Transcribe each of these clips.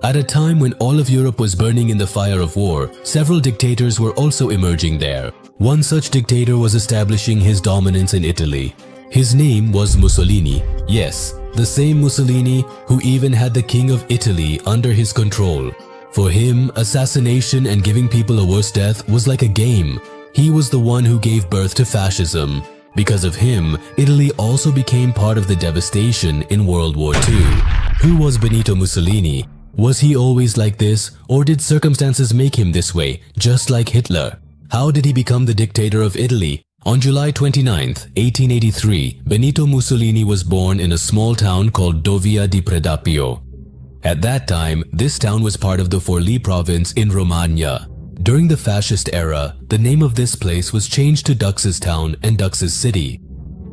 At a time when all of Europe was burning in the fire of war, several dictators were also emerging there. One such dictator was establishing his dominance in Italy. His name was Mussolini. Yes, the same Mussolini who even had the King of Italy under his control. For him, assassination and giving people a worse death was like a game. He was the one who gave birth to fascism. Because of him, Italy also became part of the devastation in World War II. Who was Benito Mussolini? Was he always like this, or did circumstances make him this way, just like Hitler? How did he become the dictator of Italy? On July 29, 1883, Benito Mussolini was born in a small town called Dovia di Predapio. At that time, this town was part of the Forlì province in Romagna. During the fascist era, the name of this place was changed to Dux's Town and Dux's City.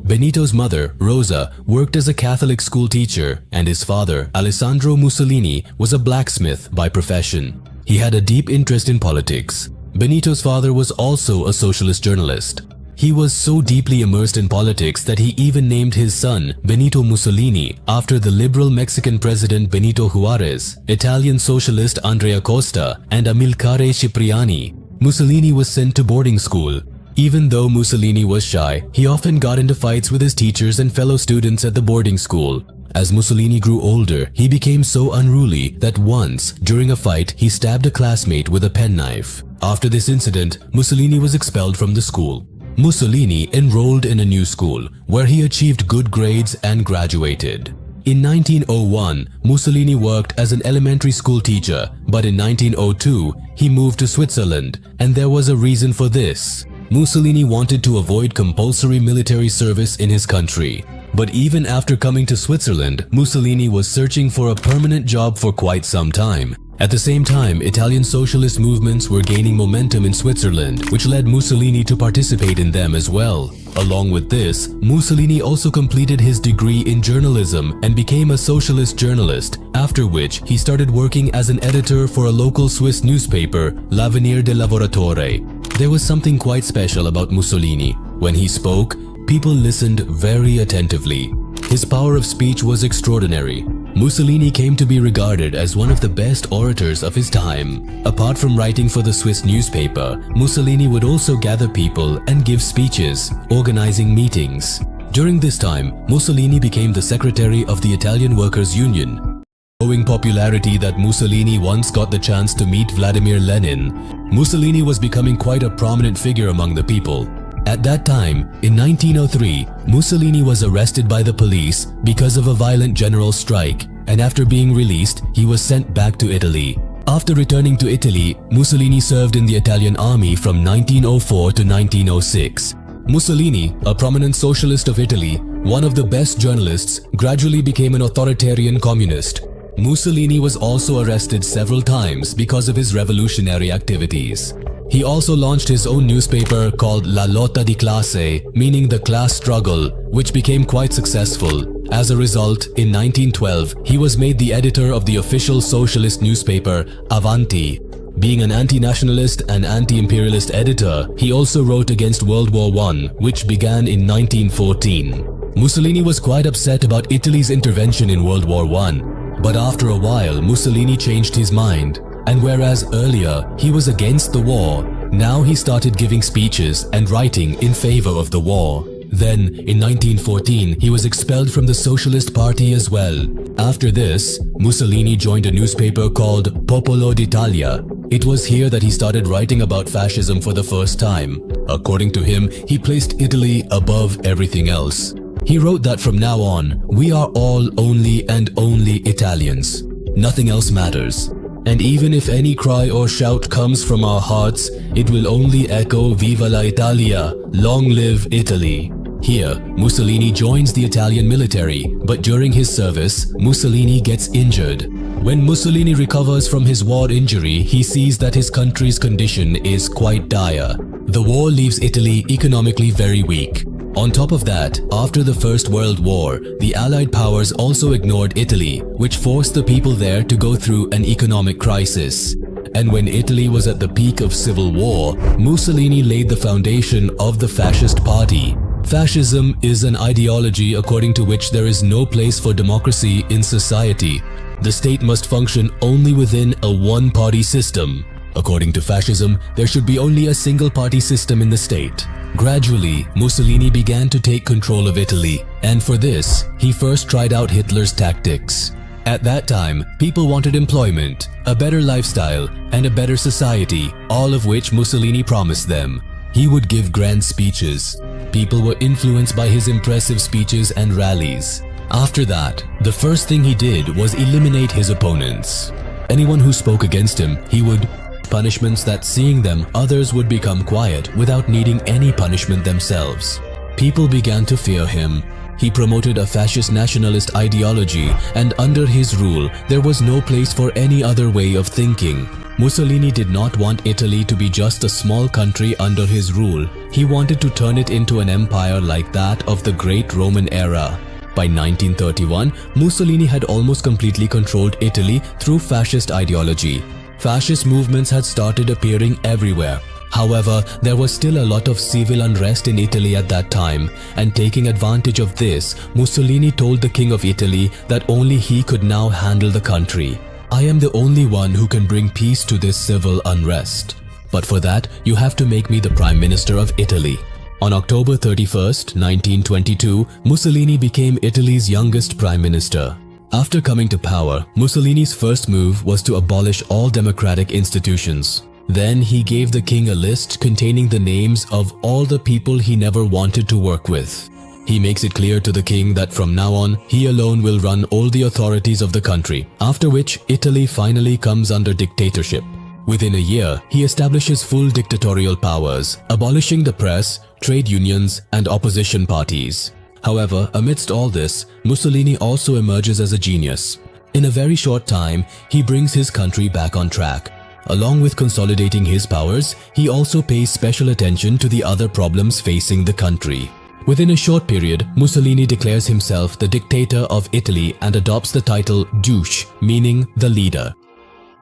Benito's mother, Rosa, worked as a Catholic school teacher, and his father, Alessandro Mussolini, was a blacksmith by profession. He had a deep interest in politics. Benito's father was also a socialist journalist. He was so deeply immersed in politics that he even named his son Benito Mussolini after the liberal Mexican president Benito Juarez, Italian socialist Andrea Costa, and Amilcare Cipriani. Mussolini was sent to boarding school. Even though Mussolini was shy, he often got into fights with his teachers and fellow students at the boarding school. As Mussolini grew older, he became so unruly that once, during a fight, he stabbed a classmate with a penknife. After this incident, Mussolini was expelled from the school. Mussolini enrolled in a new school, where he achieved good grades and graduated. In 1901, Mussolini worked as an elementary school teacher, but in 1902, he moved to Switzerland, and there was a reason for this. Mussolini wanted to avoid compulsory military service in his country. But even after coming to Switzerland, Mussolini was searching for a permanent job for quite some time. At the same time, Italian socialist movements were gaining momentum in Switzerland, which led Mussolini to participate in them as well. Along with this, Mussolini also completed his degree in journalism and became a socialist journalist, after which he started working as an editor for a local Swiss newspaper, L'Avenir del Lavoratore. There was something quite special about Mussolini. When he spoke, people listened very attentively. His power of speech was extraordinary. Mussolini came to be regarded as one of the best orators of his time. Apart from writing for the Swiss newspaper, Mussolini would also gather people and give speeches, organizing meetings. During this time, Mussolini became the secretary of the Italian Workers' Union. Growing popularity that Mussolini once got the chance to meet Vladimir Lenin, Mussolini was becoming quite a prominent figure among the people. At that time, in 1903, Mussolini was arrested by the police because of a violent general strike, and after being released, he was sent back to Italy. After returning to Italy, Mussolini served in the Italian army from 1904 to 1906. Mussolini, a prominent socialist of Italy, one of the best journalists, gradually became an authoritarian communist. Mussolini was also arrested several times because of his revolutionary activities. He also launched his own newspaper called La Lotta di Classe, meaning the class struggle, which became quite successful. As a result, in 1912, he was made the editor of the official socialist newspaper Avanti. Being an anti-nationalist and anti-imperialist editor, he also wrote against World War I, which began in 1914. Mussolini was quite upset about Italy's intervention in World War I, but after a while, Mussolini changed his mind. And whereas earlier he was against the war, now he started giving speeches and writing in favor of the war. Then, in 1914, he was expelled from the Socialist Party as well. After this, Mussolini joined a newspaper called Popolo d'Italia. It was here that he started writing about fascism for the first time. According to him, he placed Italy above everything else. He wrote that from now on, we are all only and only Italians. Nothing else matters. And even if any cry or shout comes from our hearts, it will only echo Viva la Italia, long live Italy. Here, Mussolini joins the Italian military, but during his service, Mussolini gets injured. When Mussolini recovers from his war injury, he sees that his country's condition is quite dire. The war leaves Italy economically very weak. On top of that, after the First World War, the Allied powers also ignored Italy, which forced the people there to go through an economic crisis. And when Italy was at the peak of civil war, Mussolini laid the foundation of the Fascist Party. Fascism is an ideology according to which there is no place for democracy in society. The state must function only within a one-party system. According to fascism, there should be only a single-party system in the state. Gradually, Mussolini began to take control of Italy, and for this, he first tried out Hitler's tactics. At that time, people wanted employment, a better lifestyle, and a better society, all of which Mussolini promised them. He would give grand speeches. People were influenced by his impressive speeches and rallies. After that, the first thing he did was eliminate his opponents. Anyone who spoke against him, he would punishments that seeing them, others would become quiet without needing any punishment themselves. People began to fear him. He promoted a fascist nationalist ideology, and under his rule, there was no place for any other way of thinking. Mussolini did not want Italy to be just a small country under his rule. He wanted to turn it into an empire like that of the great Roman era. By 1931, Mussolini had almost completely controlled Italy through fascist ideology. Fascist movements had started appearing everywhere. However, there was still a lot of civil unrest in Italy at that time, and taking advantage of this, Mussolini told the King of Italy that only he could now handle the country. I am the only one who can bring peace to this civil unrest. But for that, you have to make me the Prime Minister of Italy. On October 31st, 1922, Mussolini became Italy's youngest Prime Minister. After coming to power, Mussolini's first move was to abolish all democratic institutions. Then he gave the king a list containing the names of all the people he never wanted to work with. He makes it clear to the king that from now on, he alone will run all the authorities of the country, after which Italy finally comes under dictatorship. Within a year, he establishes full dictatorial powers, abolishing the press, trade unions, and opposition parties. However, amidst all this, Mussolini also emerges as a genius. In a very short time, he brings his country back on track. Along with consolidating his powers, he also pays special attention to the other problems facing the country. Within a short period, Mussolini declares himself the dictator of Italy and adopts the title Duce, meaning the leader.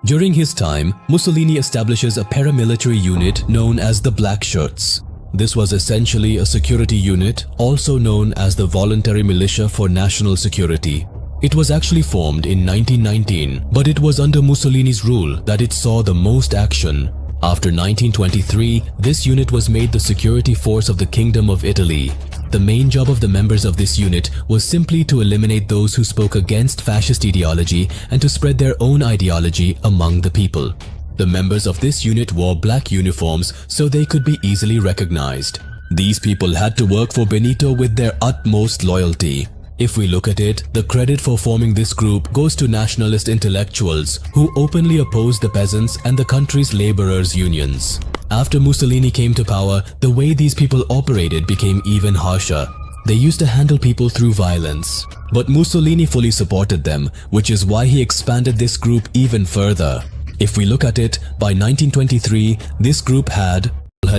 During his time, Mussolini establishes a paramilitary unit known as the Black Shirts. This was essentially a security unit, also known as the Voluntary Militia for National Security. It was actually formed in 1919, but it was under Mussolini's rule that it saw the most action. After 1923, this unit was made the security force of the Kingdom of Italy. The main job of the members of this unit was simply to eliminate those who spoke against fascist ideology and to spread their own ideology among the people. The members of this unit wore black uniforms so they could be easily recognized. These people had to work for Benito with their utmost loyalty. If we look at it, the credit for forming this group goes to nationalist intellectuals who openly opposed the peasants and the country's laborers' unions. After Mussolini came to power, the way these people operated became even harsher. They used to handle people through violence. But Mussolini fully supported them, which is why he expanded this group even further. If we look at it, by 1923, this group had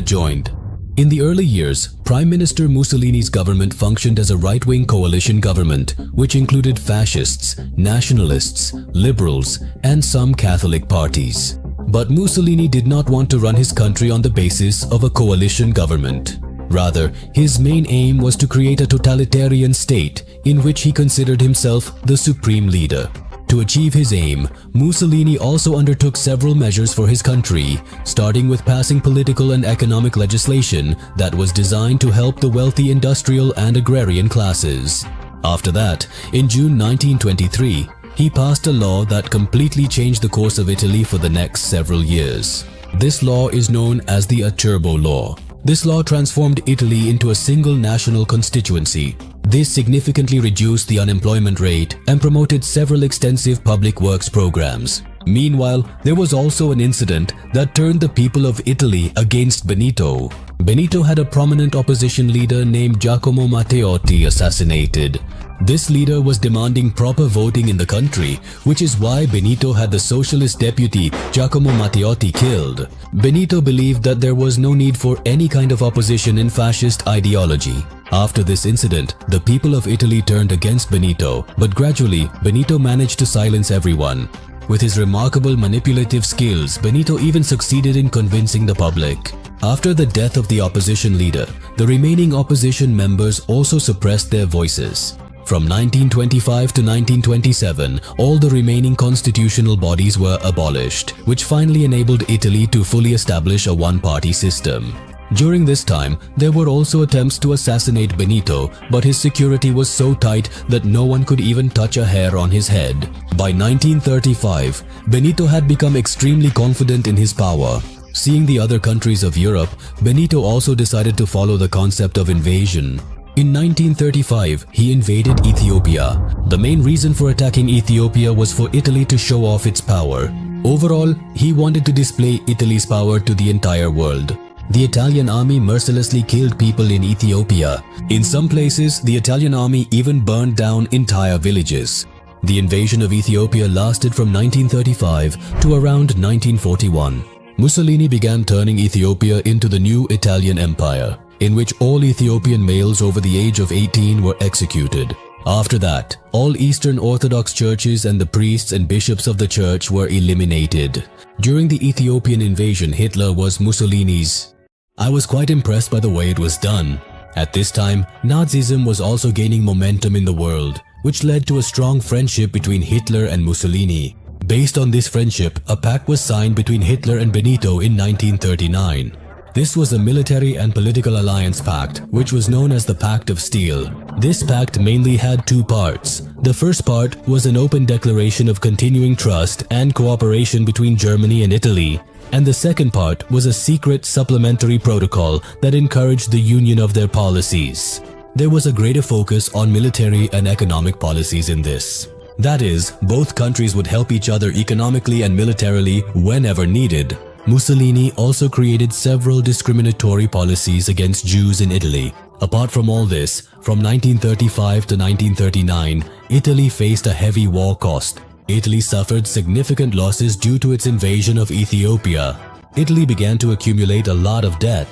joined. In the early years, Prime Minister Mussolini's government functioned as a right-wing coalition government, which included fascists, nationalists, liberals, and some Catholic parties. But Mussolini did not want to run his country on the basis of a coalition government. Rather, his main aim was to create a totalitarian state in which he considered himself the supreme leader. To achieve his aim, Mussolini also undertook several measures for his country, starting with passing political and economic legislation that was designed to help the wealthy industrial and agrarian classes. After that, in June 1923, he passed a law that completely changed the course of Italy for the next several years. This law is known as the Acerbo Law. This law transformed Italy into a single national constituency. This significantly reduced the unemployment rate and promoted several extensive public works programs. Meanwhile, there was also an incident that turned the people of Italy against Benito. Benito had a prominent opposition leader named Giacomo Matteotti assassinated. This leader was demanding proper voting in the country, which is why Benito had the socialist deputy Giacomo Matteotti killed. Benito believed that there was no need for any kind of opposition in fascist ideology. After this incident, the people of Italy turned against Benito, but gradually Benito managed to silence everyone. With his remarkable manipulative skills, Benito even succeeded in convincing the public. After the death of the opposition leader, the remaining opposition members also suppressed their voices. From 1925 to 1927, all the remaining constitutional bodies were abolished, which finally enabled Italy to fully establish a one-party system. During this time, there were also attempts to assassinate Benito, but his security was so tight that no one could even touch a hair on his head. By 1935, Benito had become extremely confident in his power. Seeing the other countries of Europe, Benito also decided to follow the concept of invasion. In 1935, he invaded Ethiopia. The main reason for attacking Ethiopia was for Italy to show off its power. Overall, he wanted to display Italy's power to the entire world. The Italian army mercilessly killed people in Ethiopia. In some places, the Italian army even burned down entire villages. The invasion of Ethiopia lasted from 1935 to around 1941. Mussolini began turning Ethiopia into the new Italian Empire, in which all Ethiopian males over the age of 18 were executed. After that, all Eastern Orthodox churches and the priests and bishops of the church were eliminated. During the Ethiopian invasion, Hitler was Mussolini's. I was quite impressed by the way it was done. At this time, Nazism was also gaining momentum in the world, which led to a strong friendship between Hitler and Mussolini. Based on this friendship, a pact was signed between Hitler and Benito in 1939. This was a military and political alliance pact, which was known as the Pact of Steel. This pact mainly had two parts. The first part was an open declaration of continuing trust and cooperation between Germany and Italy, and the second part was a secret supplementary protocol that encouraged the union of their policies. There was a greater focus on military and economic policies in this. That is, both countries would help each other economically and militarily whenever needed. Mussolini also created several discriminatory policies against Jews in Italy. Apart from all this, from 1935 to 1939, Italy faced a heavy war cost. Italy suffered significant losses due to its invasion of Ethiopia. Italy began to accumulate a lot of debt.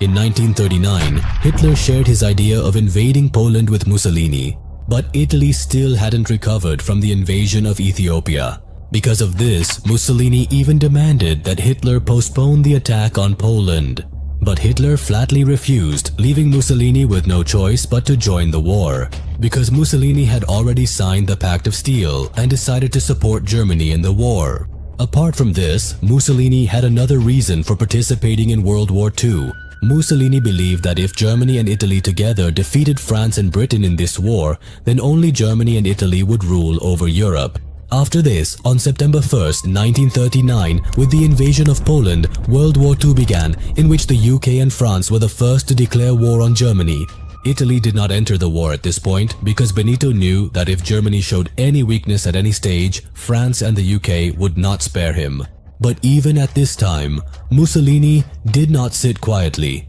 In 1939, Hitler shared his idea of invading Poland with Mussolini. But Italy still hadn't recovered from the invasion of Ethiopia. Because of this, Mussolini even demanded that Hitler postpone the attack on Poland. But Hitler flatly refused, leaving Mussolini with no choice but to join the war. Because Mussolini had already signed the Pact of Steel and decided to support Germany in the war. Apart from this, Mussolini had another reason for participating in World War II. Mussolini believed that if Germany and Italy together defeated France and Britain in this war, then only Germany and Italy would rule over Europe. After this, on September 1st, 1939, with the invasion of Poland, World War II began, in which the UK and France were the first to declare war on Germany. Italy did not enter the war at this point because Benito knew that if Germany showed any weakness at any stage, France and the UK would not spare him. But even at this time, Mussolini did not sit quietly.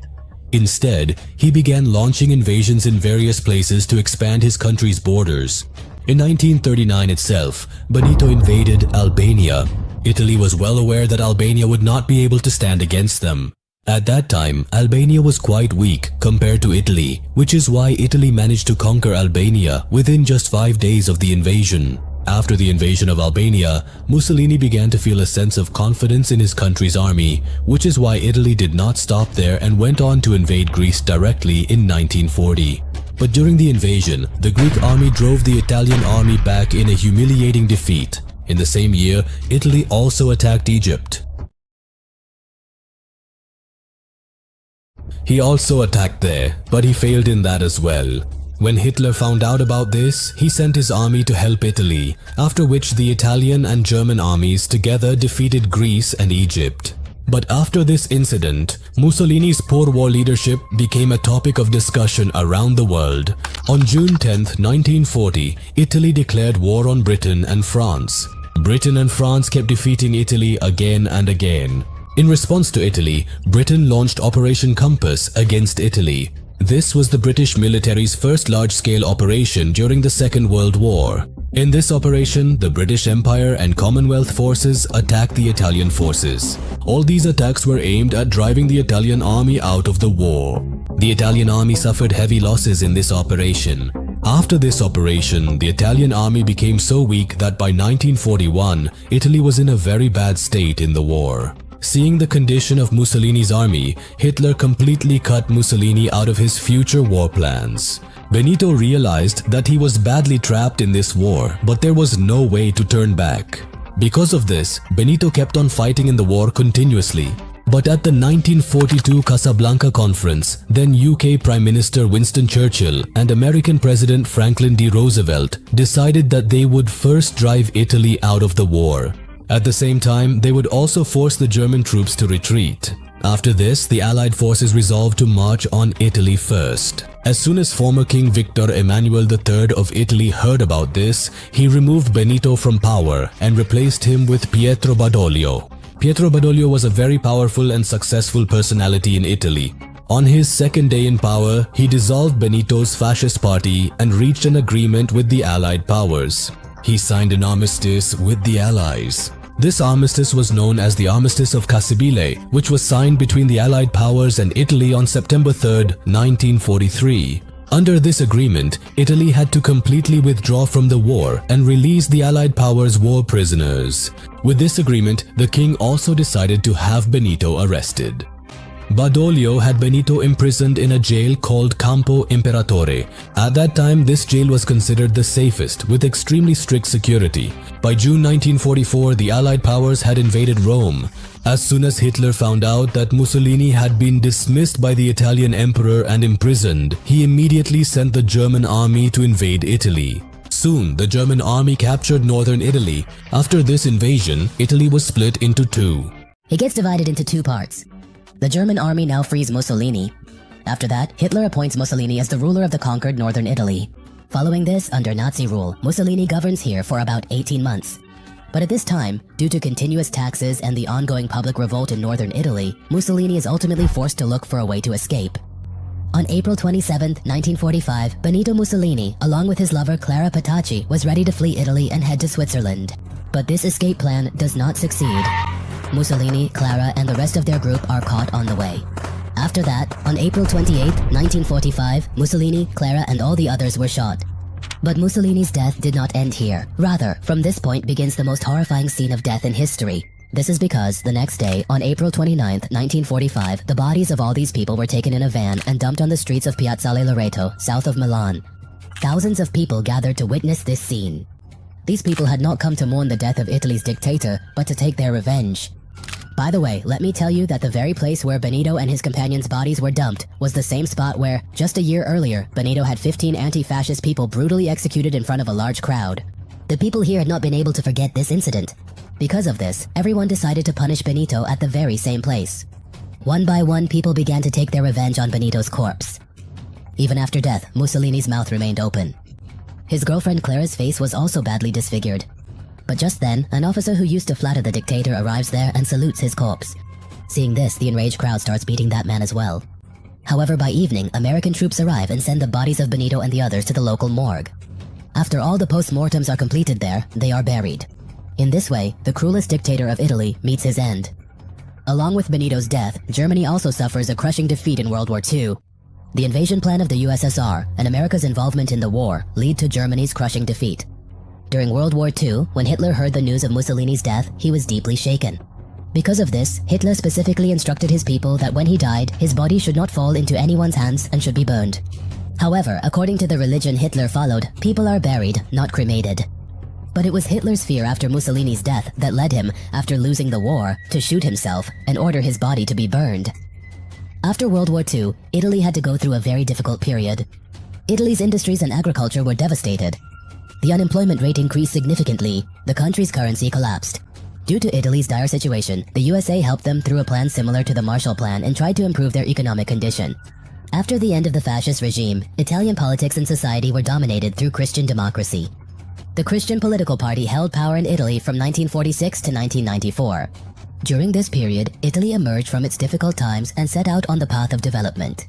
Instead, he began launching invasions in various places to expand his country's borders. In 1939 itself, Benito invaded Albania. Italy was well aware that Albania would not be able to stand against them. At that time, Albania was quite weak compared to Italy, which is why Italy managed to conquer Albania within just 5 days of the invasion. After the invasion of Albania, Mussolini began to feel a sense of confidence in his country's army, which is why Italy did not stop there and went on to invade Greece directly in 1940. But during the invasion, the Greek army drove the Italian army back in a humiliating defeat. In the same year, Italy also attacked Egypt. He also attacked there, but he failed in that as well. When Hitler found out about this, he sent his army to help Italy, after which the Italian and German armies together defeated Greece and Egypt. But after this incident, Mussolini's poor war leadership became a topic of discussion around the world. On June 10, 1940, Italy declared war on Britain and France. Britain and France kept defeating Italy again and again. In response to Italy, Britain launched Operation Compass against Italy. This was the British military's first large-scale operation during the Second World War. In this operation, the British Empire and Commonwealth forces attacked the Italian forces. All these attacks were aimed at driving the Italian army out of the war. The Italian army suffered heavy losses in this operation. After this operation, the Italian army became so weak that by 1941, Italy was in a very bad state in the war. Seeing the condition of Mussolini's army, Hitler completely cut Mussolini out of his future war plans. Benito realized that he was badly trapped in this war, but there was no way to turn back. Because of this, Benito kept on fighting in the war continuously. But at the 1942 Casablanca Conference, then UK Prime Minister Winston Churchill and American President Franklin D. Roosevelt decided that they would first drive Italy out of the war. At the same time, they would also force the German troops to retreat. After this, the Allied forces resolved to march on Italy first. As soon as former King Victor Emmanuel III of Italy heard about this, he removed Benito from power and replaced him with Pietro Badoglio. Pietro Badoglio was a very powerful and successful personality in Italy. On his second day in power, he dissolved Benito's fascist party and reached an agreement with the Allied powers. He signed an armistice with the Allies. This armistice was known as the Armistice of Cassibile, which was signed between the Allied powers and Italy on September 3, 1943. Under this agreement, Italy had to completely withdraw from the war and release the Allied powers' war prisoners. With this agreement, the king also decided to have Benito arrested. Badoglio had Benito imprisoned in a jail called Campo Imperatore. At that time, this jail was considered the safest, with extremely strict security. By June 1944, the Allied powers had invaded Rome. As soon as Hitler found out that Mussolini had been dismissed by the Italian emperor and imprisoned, he immediately sent the German army to invade Italy. Soon, the German army captured northern Italy. After this invasion, Italy was split into two. It gets divided into two parts. The German army now frees Mussolini. After that, Hitler appoints Mussolini as the ruler of the conquered northern Italy. Following this, under Nazi rule, Mussolini governs here for about 18 months. But at this time, due to continuous taxes and the ongoing public revolt in northern Italy, Mussolini is ultimately forced to look for a way to escape. On April 27, 1945, Benito Mussolini, along with his lover Clara Petacci, was ready to flee Italy and head to Switzerland. But this escape plan does not succeed. Mussolini, Clara, and the rest of their group are caught on the way. After that, on April 28, 1945, Mussolini, Clara, and all the others were shot. But Mussolini's death did not end here. Rather, from this point begins the most horrifying scene of death in history. This is because the next day, on April 29, 1945, the bodies of all these people were taken in a van and dumped on the streets of Piazzale Loreto, south of Milan. Thousands of people gathered to witness this scene. These people had not come to mourn the death of Italy's dictator, but to take their revenge. By the way, let me tell you that the very place where Benito and his companions' bodies were dumped was the same spot where, just a year earlier, Benito had 15 anti-fascist people brutally executed in front of a large crowd. The people here had not been able to forget this incident. Because of this, everyone decided to punish Benito at the very same place. One by one, people began to take their revenge on Benito's corpse. Even after death, Mussolini's mouth remained open. His girlfriend Clara's face was also badly disfigured. But just then, an officer who used to flatter the dictator arrives there and salutes his corpse. Seeing this, the enraged crowd starts beating that man as well. However, by evening, American troops arrive and send the bodies of Benito and the others to the local morgue. After all the post-mortems are completed there, they are buried. In this way, the cruelest dictator of Italy meets his end. Along with Benito's death, Germany also suffers a crushing defeat in World War II. The invasion plan of the USSR and America's involvement in the war lead to Germany's crushing defeat. During World War II, when Hitler heard the news of Mussolini's death, he was deeply shaken. Because of this, Hitler specifically instructed his people that when he died, his body should not fall into anyone's hands and should be burned. However, according to the religion Hitler followed, people are buried, not cremated. But it was Hitler's fear after Mussolini's death that led him, after losing the war, to shoot himself and order his body to be burned. After World War II, Italy had to go through a very difficult period. Italy's industries and agriculture were devastated. The unemployment rate increased significantly. The country's currency collapsed. Due to Italy's dire situation, the USA helped them through a plan similar to the Marshall Plan and tried to improve their economic condition. After the end of the fascist regime, Italian politics and society were dominated through Christian democracy. The Christian political party held power in Italy from 1946 to 1994. During this period, Italy emerged from its difficult times and set out on the path of development.